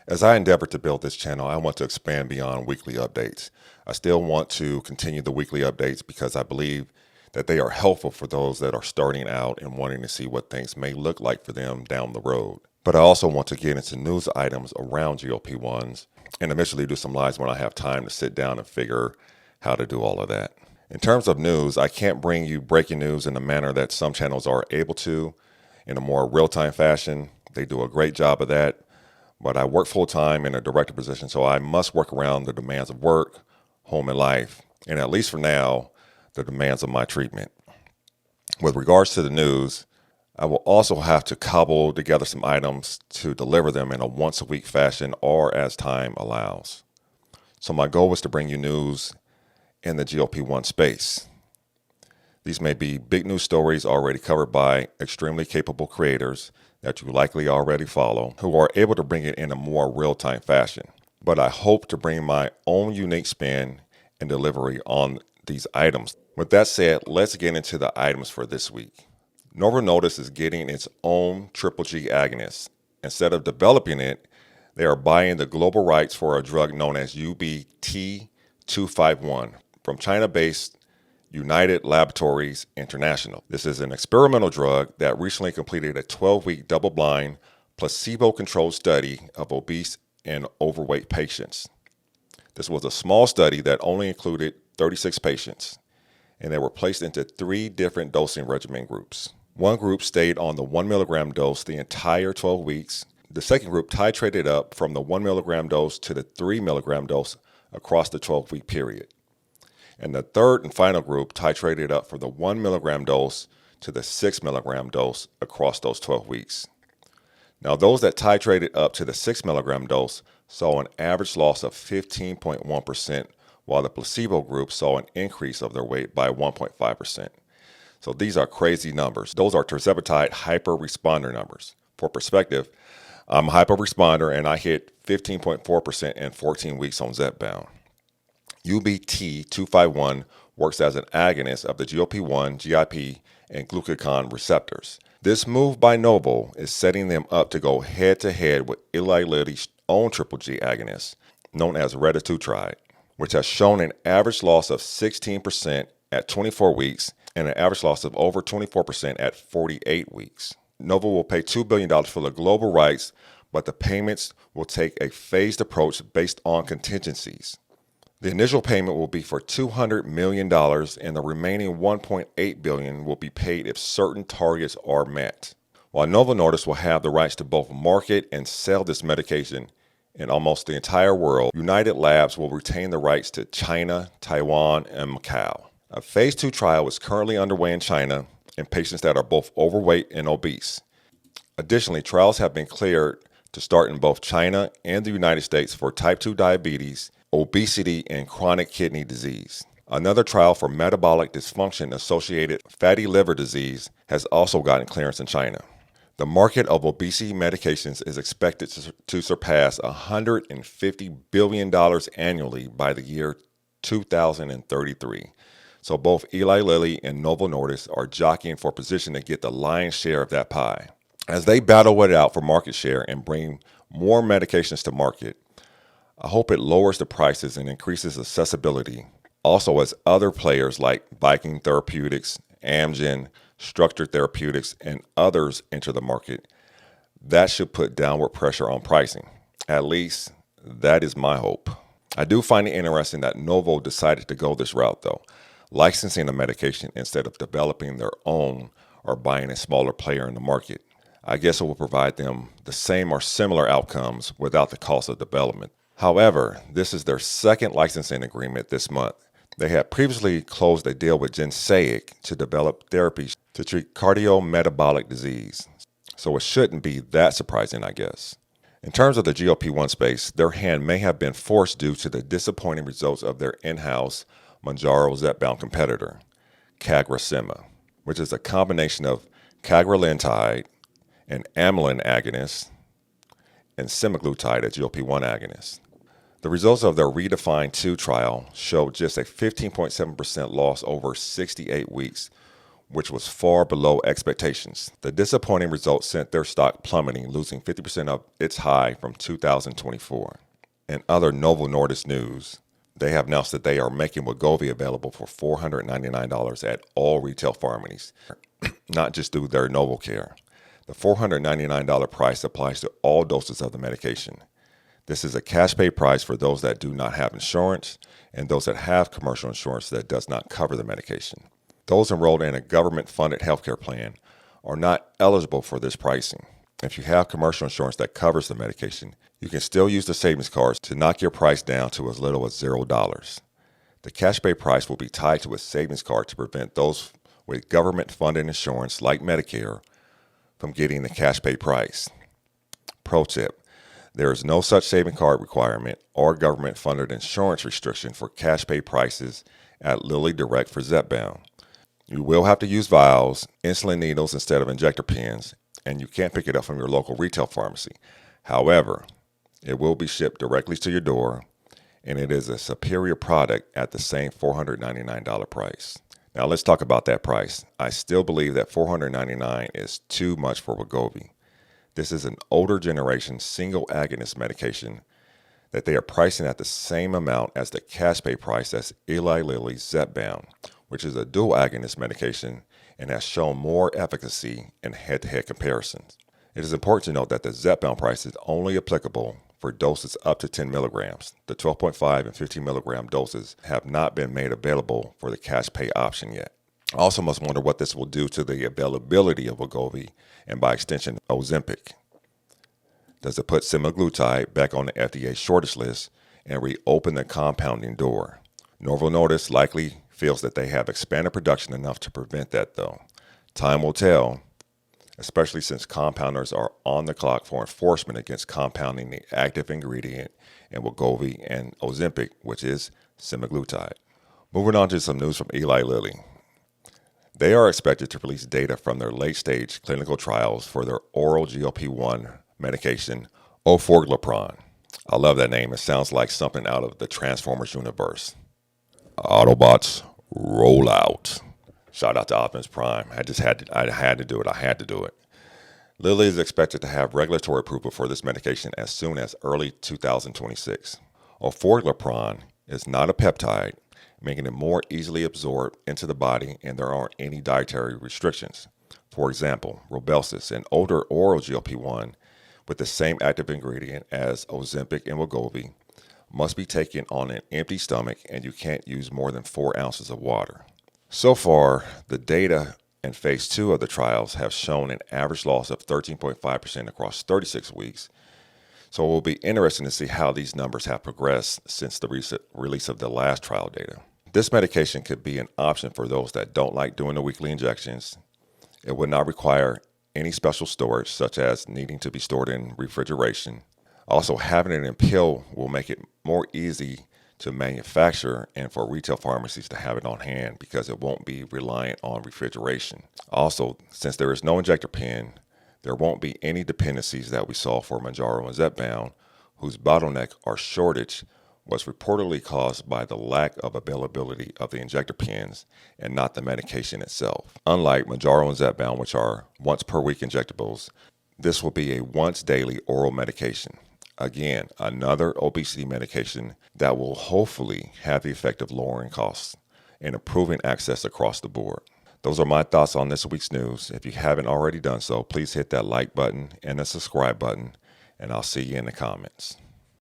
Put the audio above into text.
As I endeavor to build this channel, I want to expand beyond weekly updates. I still want to continue the weekly updates because I believe that they are helpful for those that are starting out and wanting to see what things may look like for them down the road. But I also want to get into news items around GLP-1s and eventually do some lives when I have time to sit down and figure how to do all of that. In terms of news, I can't bring you breaking news in the manner that some channels are able to in a more real-time fashion. They do a great job of that. But I work full-time in a director position, so I must work around the demands of work, home, and life, and at least for now, the demands of my treatment. With regards to the news, I will also have to cobble together some items to deliver them in a once-a-week fashion or as time allows. So my goal was to bring you news in the GLP-1 space. These may be big news stories already covered by extremely capable creators that you likely already follow, who are able to bring it in a more real-time fashion. But I hope to bring my own unique spin and delivery on these items. With that said, let's get into the items for this week. Novo Nordisk is getting its own triple G agonist. Instead of developing it, they are buying the global rights for a drug known as UBT251 from China-based United Laboratories International. This is an experimental drug that recently completed a 12-week double-blind, placebo-controlled study of obese and overweight patients. This was a small study that only included 36 patients, and they were placed into 3 different dosing regimen groups. One group stayed on the 1 milligram dose the entire 12 weeks. The second group titrated up from the 1 milligram dose to the 3 milligram dose across the 12-week period. And the third and final group titrated up from the 1 milligram dose to the 6 milligram dose across those 12 weeks. Now, those that titrated up to the 6 milligram dose saw an average loss of 15.1%, while the placebo group saw an increase of their weight by 1.5%. So these are crazy numbers. Those are tirzepatide hyper-responder numbers. For perspective, I'm a hyper-responder and I hit 15.4% in 14 weeks on Zepbound. UBT251 works as an agonist of the GLP-1, GIP, and glucagon receptors. This move by Novo is setting them up to go head-to-head with Eli Lilly's own triple G agonist, known as retatrutide, which has shown an average loss of 16% at 24 weeks and an average loss of over 24% at 48 weeks. Novo will pay $2 billion for the global rights, but the payments will take a phased approach based on contingencies. The initial payment will be for $200 million, and the remaining $1.8 billion will be paid if certain targets are met. While Novo Nordisk will have the rights to both market and sell this medication in almost the entire world, United Labs will retain the rights to China, Taiwan, and Macau. A phase 2 trial is currently underway in China in patients that are both overweight and obese. Additionally, trials have been cleared to start in both China and the United States for type 2 diabetes, obesity, and chronic kidney disease. Another trial for metabolic dysfunction-associated fatty liver disease has also gotten clearance in China. The market of obesity medications is expected to surpass $150 billion annually by the year 2033. So both Eli Lilly and Novo Nordisk are jockeying for position to get the lion's share of that pie. As they battle it out for market share and bring more medications to market, I hope it lowers the prices and increases accessibility. Also, as other players like Viking Therapeutics, Amgen, Structured Therapeutics, and others enter the market, that should put downward pressure on pricing. At least, that is my hope. I do find it interesting that Novo decided to go this route, though, licensing a medication instead of developing their own or buying a smaller player in the market. I guess it will provide them the same or similar outcomes without the cost of development. However, this is their second licensing agreement this month. They had previously closed a deal with SEEQ to develop therapies to treat cardiometabolic disease, so it shouldn't be that surprising, I guess. In terms of the GLP-1 space, their hand may have been forced due to the disappointing results of their in-house Mounjaro Zepbound competitor, CagriSema, which is a combination of cagrilintide, an amylin agonist, and semaglutide, a GLP-1 agonist. The results of their REDEFINE 2 trial showed just a 15.7% loss over 68 weeks, which was far below expectations. The disappointing results sent their stock plummeting, losing 50% of its high from 2024. In other Novo Nordisk news, they have announced that they are making Wegovy available for $499 at all retail pharmacies, not just through their NovoCare. The $499 price applies to all doses of the medication. This is a cash pay price for those that do not have insurance and those that have commercial insurance that does not cover the medication. Those enrolled in a government-funded healthcare plan are not eligible for this pricing. If you have commercial insurance that covers the medication, you can still use the savings cards to knock your price down to as little as $0. The cash pay price will be tied to a savings card to prevent those with government-funded insurance like Medicare from getting the cash pay price. Pro tip: there is no such saving card requirement or government-funded insurance restriction for cash pay prices at Lilly Direct for Zepbound. You will have to use vials, insulin needles instead of injector pens, and you can't pick it up from your local retail pharmacy. However, it will be shipped directly to your door, and it is a superior product at the same $499 price. Now let's talk about that price. I still believe that $499 is too much for Wegovy. This is an older generation single agonist medication that they are pricing at the same amount as the cash pay price as Eli Lilly's Zepbound, which is a dual agonist medication and has shown more efficacy in head-to-head comparisons. It is important to note that the Zepbound price is only applicable for doses up to 10 milligrams. The 12.5 and 15 milligram doses have not been made available for the cash pay option yet. I also must wonder what this will do to the availability of Wegovy and by extension Ozempic. Does it put semaglutide back on the FDA shortage list and reopen the compounding door? Novo Nordisk likely feels that they have expanded production enough to prevent that though. Time will tell, especially since compounders are on the clock for enforcement against compounding the active ingredient in Wegovy and Ozempic, which is semaglutide. Moving on to some news from Eli Lilly. They are expected to release data from their late-stage clinical trials for their oral GLP-1 medication, Orforglipron. I love that name. It sounds like something out of the Transformers universe. Autobots, roll out. Shout out to Optimus Prime. I had to do it. Lilly is expected to have regulatory approval for this medication as soon as early 2026. Orforglipron is not a peptide, making it more easily absorbed into the body, and there aren't any dietary restrictions. For example, Rybelsus, an older oral GLP-1 with the same active ingredient as Ozempic and Wegovy, must be taken on an empty stomach, and you can't use more than 4 ounces of water. So far, the data in phase 2 of the trials have shown an average loss of 13.5% across 36 weeks. So it will be interesting to see how these numbers have progressed since the recent release of the last trial data. This medication could be an option for those that don't like doing the weekly injections. It would not require any special storage, such as needing to be stored in refrigeration. Also, having it in pill will make it more easy to manufacture and for retail pharmacies to have it on hand because it won't be reliant on refrigeration. Also, since there is no injector pen, there won't be any dependencies that we saw for Mounjaro and Zepbound, whose bottleneck or shortage was reportedly caused by the lack of availability of the injector pens and not the medication itself. Unlike Mounjaro and Zepbound, which are once per week injectables, this will be a once daily oral medication. Again, another obesity medication that will hopefully have the effect of lowering costs and improving access across the board. Those are my thoughts on this week's news. If you haven't already done so, please hit that like button and the subscribe button, and I'll see you in the comments.